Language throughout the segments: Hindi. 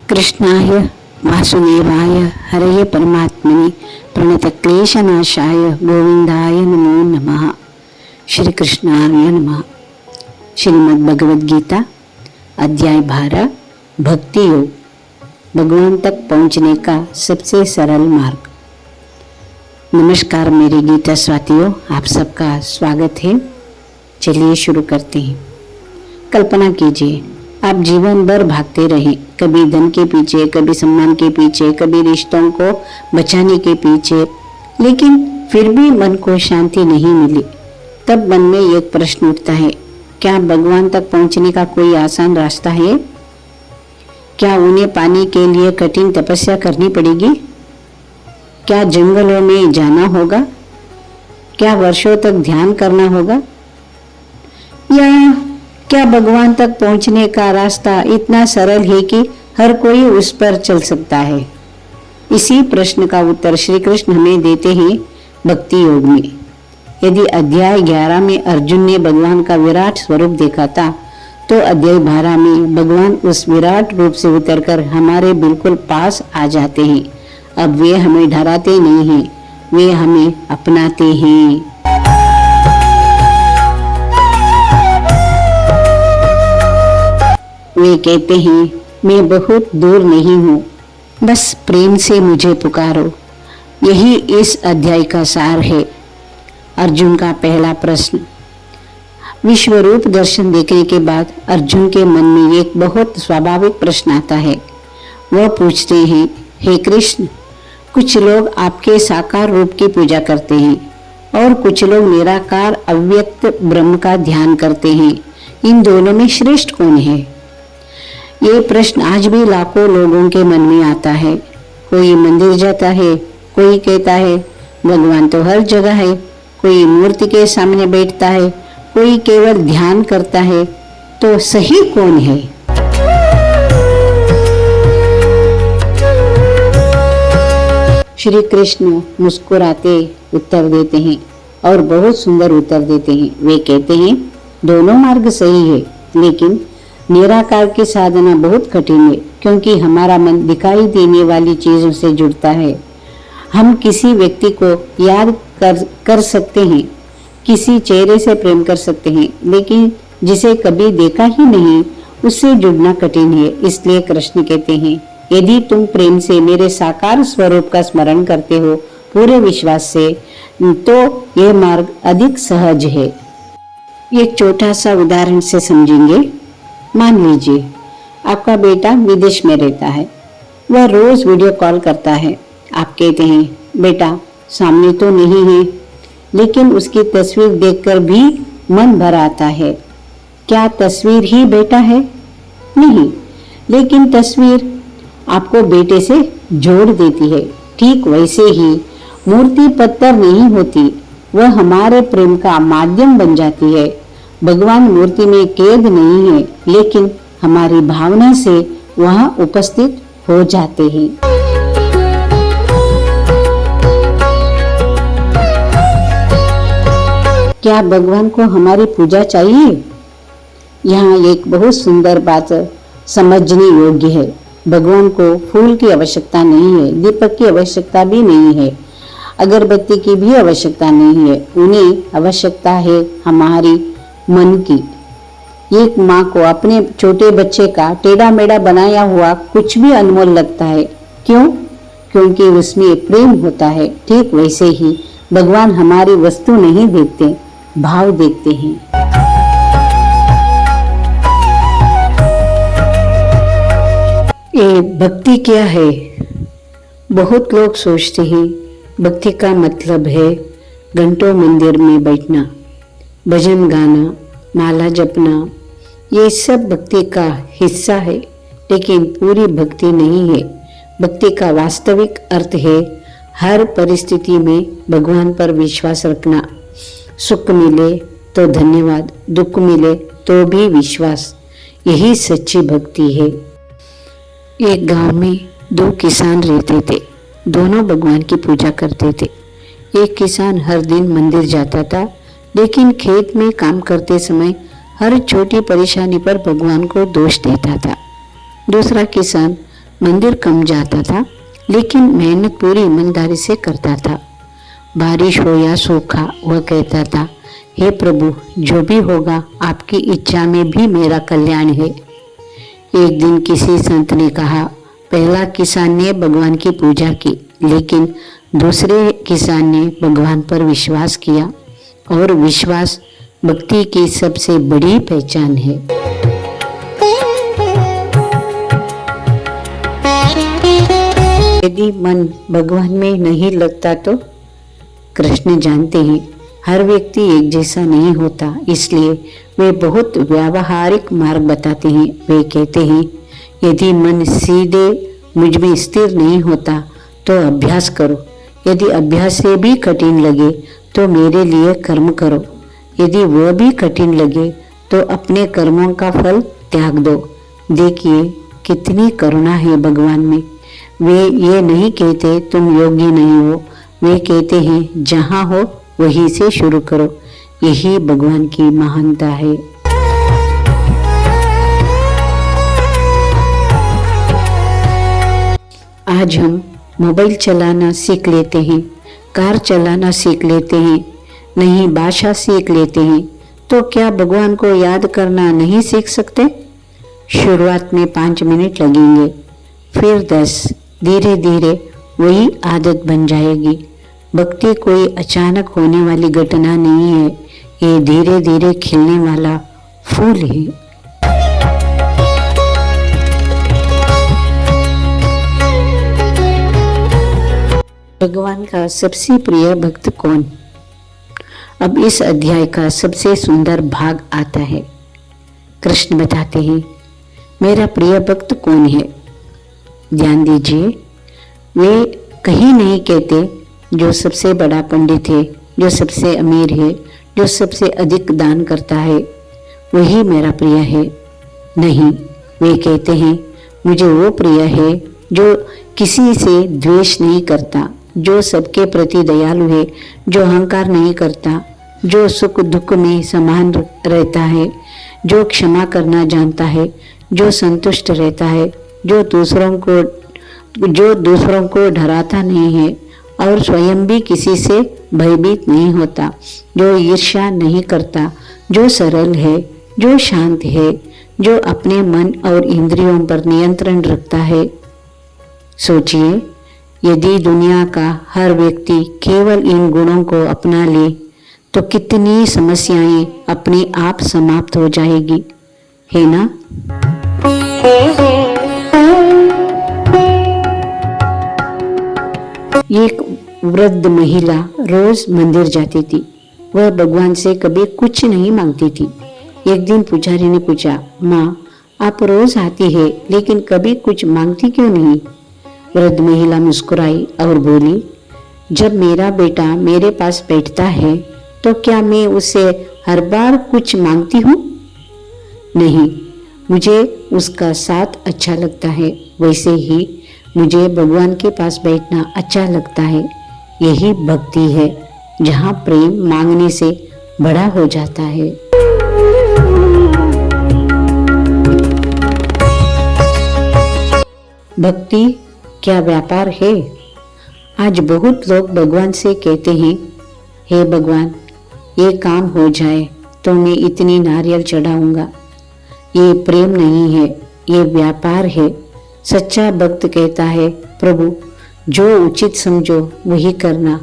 कृष्णाय वासुदेवाय हरये परमात्मने प्रणतक्लेशनाशाय गोविंदाय नमो नमः। श्री कृष्णाय नमः। श्रीमद् भगवद गीता अध्याय 12 भक्ति योग, भगवान तक पहुंचने का सबसे सरल मार्ग। नमस्कार मेरे गीता स्वातियों, आप सबका स्वागत है। चलिए शुरू करते हैं। कल्पना कीजिए आप जीवन भर भागते रहे, कभी धन के पीछे, कभी सम्मान के पीछे, कभी रिश्तों को बचाने के पीछे, लेकिन फिर भी मन को शांति नहीं मिली। तब मन में एक प्रश्न उठता है, क्या भगवान तक पहुंचने का कोई आसान रास्ता है? क्या उन्हें पाने के लिए कठिन तपस्या करनी पड़ेगी? क्या जंगलों में जाना होगा? क्या वर्षों तक ध्यान करना होगा? या क्या भगवान तक पहुंचने का रास्ता इतना सरल है कि हर कोई उस पर चल सकता है? इसी प्रश्न का उत्तर श्री कृष्ण हमें देते हैं भक्ति योग में। यदि अध्याय 11 में अर्जुन ने भगवान का विराट स्वरूप देखा था, तो अध्याय 12 में भगवान उस विराट रूप से उतरकर हमारे बिल्कुल पास आ जाते हैं। अब वे हमें डराते नहीं हैं, वे हमें अपनाते हैं। वे कहते हैं, मैं बहुत दूर नहीं हूँ, बस प्रेम से मुझे पुकारो। यही इस अध्याय का सार है। अर्जुन का पहला प्रश्न। विश्व रूप दर्शन देखने के बाद अर्जुन के मन में एक बहुत स्वाभाविक प्रश्न आता है। वह पूछते हैं, हे कृष्ण, कुछ लोग आपके साकार रूप की पूजा करते हैं और कुछ लोग निराकार अव्यक्त ब्रह्म का ध्यान करते हैं। इन दोनों में श्रेष्ठ कौन है? ये प्रश्न आज भी लाखों लोगों के मन में आता है। कोई मंदिर जाता है, कोई कहता है भगवान तो हर जगह है, कोई मूर्ति के सामने बैठता है, कोई केवल ध्यान करता है। तो सही कौन है? श्री कृष्ण मुस्कुराते उत्तर देते हैं और बहुत सुंदर उत्तर देते हैं। वे कहते हैं, दोनों मार्ग सही है, लेकिन निराकार की साधना बहुत कठिन है, क्योंकि हमारा मन दिखाई देने वाली चीजों से जुड़ता है। हम किसी व्यक्ति को याद कर सकते हैं, किसी चेहरे से प्रेम कर सकते हैं, लेकिन जिसे कभी देखा ही नहीं, उससे जुड़ना कठिन है। इसलिए कृष्ण कहते हैं, यदि तुम प्रेम से मेरे साकार स्वरूप का स्मरण करते हो पूरे विश्वास से, तो यह मार्ग अधिक सहज है। एक छोटा सा उदाहरण से समझेंगे। मान लीजिए आपका बेटा विदेश में रहता है, वह रोज वीडियो कॉल करता है। आप कहते हैं, बेटा सामने तो नहीं है, लेकिन उसकी तस्वीर देखकर भी मन भर आता है। क्या तस्वीर ही बेटा है? नहीं, लेकिन तस्वीर आपको बेटे से जोड़ देती है। ठीक वैसे ही मूर्ति पत्थर नहीं होती, वह हमारे प्रेम का माध्यम बन जाती है। भगवान मूर्ति में कैद नहीं है, लेकिन हमारी भावना से वहां उपस्थित हो जाते हैं। क्या भगवान को हमारी पूजा चाहिए? यहाँ एक बहुत सुंदर बात समझने योग्य है। भगवान को फूल की आवश्यकता नहीं है, दीपक की आवश्यकता भी नहीं है, अगरबत्ती की भी आवश्यकता नहीं है। उन्हें आवश्यकता है हमारी मन की। एक माँ को अपने छोटे बच्चे का टेढ़ा मेढ़ा बनाया हुआ कुछ भी अनमोल लगता है। क्यों? क्योंकि उसमें प्रेम होता है। ठीक वैसे ही भगवान हमारी वस्तु नहीं देखते, भाव देखते हैं। ये भक्ति क्या है? बहुत लोग सोचते हैं भक्ति का मतलब है घंटों मंदिर में बैठना, भजन गाना, माला जपना। ये सब भक्ति का हिस्सा है, लेकिन पूरी भक्ति नहीं है। भक्ति का वास्तविक अर्थ है हर परिस्थिति में भगवान पर विश्वास रखना। सुख मिले तो धन्यवाद, दुख मिले तो भी विश्वास। यही सच्ची भक्ति है। एक गांव में दो किसान रहते थे। दोनों भगवान की पूजा करते थे। एक किसान हर दिन मंदिर जाता था लेकिन खेत में काम करते समय हर छोटी परेशानी पर भगवान को दोष देता था। दूसरा किसान मंदिर कम जाता था, लेकिन मेहनत पूरी ईमानदारी से करता था। बारिश हो या सूखा, वह कहता था, हे प्रभु, जो भी होगा आपकी इच्छा में भी मेरा कल्याण है। एक दिन किसी संत ने कहा, पहला किसान ने भगवान की पूजा की, लेकिन दूसरे किसान ने भगवान पर विश्वास किया, और विश्वास भक्ति की सबसे बड़ी पहचान है। यदि मन भगवान में नहीं लगता तो कृष्ण जानते हैं हर व्यक्ति एक जैसा नहीं होता, इसलिए वे बहुत व्यावहारिक मार्ग बताते हैं। वे कहते हैं, यदि मन सीधे मुझ में स्थिर नहीं होता तो अभ्यास करो। यदि अभ्यास से भी कठिन लगे तो मेरे लिए कर्म करो। यदि वह भी कठिन लगे तो अपने कर्मों का फल त्याग दो। देखिए कितनी करुणा है भगवान में। वे ये नहीं कहते तुम योग्य नहीं हो, वे कहते हैं जहाँ हो वहीं से शुरू करो। यही भगवान की महानता है। आज हम मोबाइल चलाना सीख लेते हैं, कार चलाना सीख लेते हैं, नई भाषा सीख लेते हैं, तो क्या भगवान को याद करना नहीं सीख सकते? शुरुआत में 5 मिनट लगेंगे, फिर 10, धीरे धीरे वही आदत बन जाएगी। भक्ति कोई अचानक होने वाली घटना नहीं है, ये धीरे धीरे खिलने वाला फूल है। भगवान का सबसे प्रिय भक्त कौन? अब इस अध्याय का सबसे सुंदर भाग आता है। कृष्ण बताते हैं, मेरा प्रिय भक्त कौन है? ध्यान दीजिए, वे कहीं नहीं कहते जो सबसे बड़ा पंडित है, जो सबसे अमीर है, जो सबसे अधिक दान करता है, वही मेरा प्रिय है। नहीं, वे कहते हैं मुझे वो प्रिय है जो किसी से द्वेष नहीं करता, जो सबके प्रति दयालु है, जो अहंकार नहीं करता, जो सुख दुख में समान रहता है, जो क्षमा करना जानता है, जो संतुष्ट रहता है, जो दूसरों को डराता नहीं है और स्वयं भी किसी से भयभीत नहीं होता, जो ईर्ष्या नहीं करता, जो सरल है, जो शांत है, जो अपने मन और इंद्रियों पर नियंत्रण रखता है। सोचिए, यदि दुनिया का हर व्यक्ति केवल इन गुणों को अपना ले तो कितनी समस्याएं अपने आप समाप्त हो जाएगी, है ना? एक वृद्ध महिला रोज मंदिर जाती थी। वह भगवान से कभी कुछ नहीं मांगती थी। एक दिन पुजारी ने पूछा, माँ, आप रोज आती है लेकिन कभी कुछ मांगती क्यों नहीं? वृद्ध महिला मुस्कुराई और बोली, जब मेरा बेटा मेरे पास बैठता है तो क्या मैं उसे हर बार कुछ मांगती हूँ? नहीं, मुझे उसका साथ अच्छा लगता है, वैसे ही मुझे भगवान के पास बैठना अच्छा लगता है। यही भक्ति है, जहाँ प्रेम मांगने से बड़ा हो जाता है। भक्ति क्या व्यापार है? आज बहुत लोग भगवान से कहते हैं, हे भगवान, ये काम हो जाए तो मैं इतनी नारियल चढ़ाऊंगा। ये प्रेम नहीं है, ये व्यापार है। सच्चा भक्त कहता है, प्रभु, जो उचित समझो वही करना।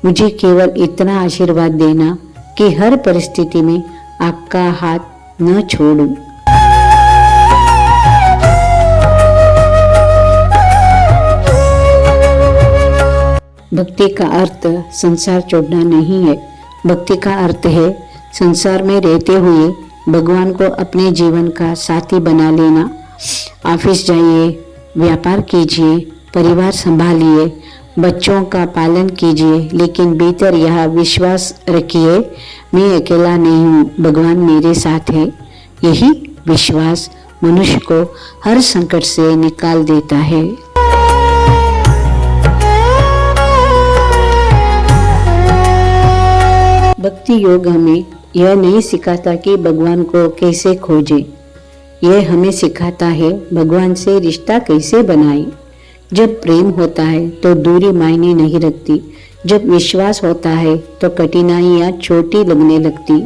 मुझे केवल इतना आशीर्वाद देना कि हर परिस्थिति में आपका हाथ न छोड़ूं। भक्ति का अर्थ संसार छोड़ना नहीं है। भक्ति का अर्थ है संसार में रहते हुए भगवान को अपने जीवन का साथी बना लेना। ऑफिस जाइए, व्यापार कीजिए, परिवार संभालिए, बच्चों का पालन कीजिए, लेकिन भीतर यह विश्वास रखिए, मैं अकेला नहीं हूँ, भगवान मेरे साथ है। यही विश्वास मनुष्य को हर संकट से निकाल देता है। भक्ति योग हमें यह नहीं सिखाता कि भगवान को कैसे खोजें, यह हमें सिखाता है भगवान से रिश्ता कैसे बनाए। जब प्रेम होता है तो दूरी मायने नहीं रखती, जब विश्वास होता है तो कठिनाइयाँ छोटी लगने लगती,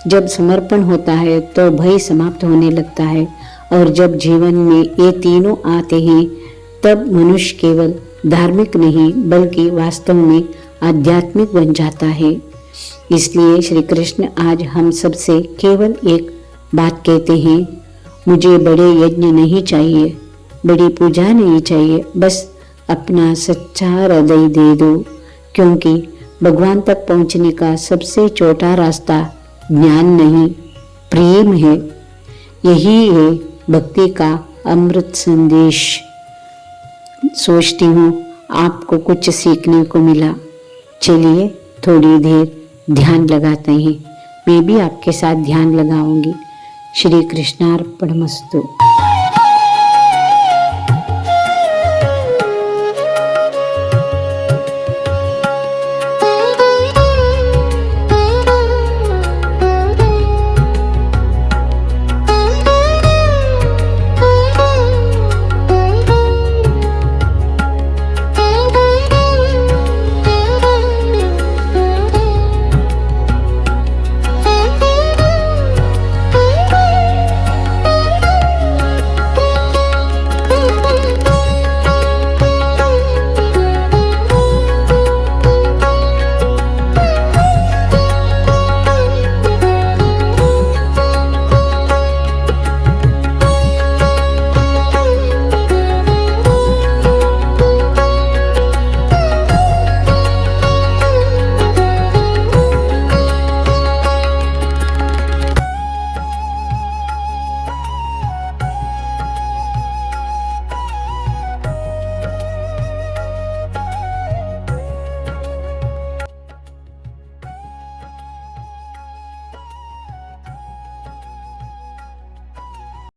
जब समर्पण होता है तो भय समाप्त होने लगता है, और जब जीवन में ये तीनों आते हैं तब मनुष्य केवल धार्मिक नहीं बल्कि वास्तव में आध्यात्मिक बन जाता है। इसलिए श्री कृष्ण आज हम सबसे केवल एक बात कहते हैं, मुझे बड़े यज्ञ नहीं चाहिए, बड़ी पूजा नहीं चाहिए, बस अपना सच्चा हृदय दे दो, क्योंकि भगवान तक पहुंचने का सबसे छोटा रास्ता ज्ञान नहीं प्रेम है। यही है भक्ति का अमृत संदेश। सोचती हूँ आपको कुछ सीखने को मिला। चलिए थोड़ी देर ध्यान लगाते हैं, मैं भी आपके साथ ध्यान लगाऊंगी। श्री कृष्णार्पणमस्तु।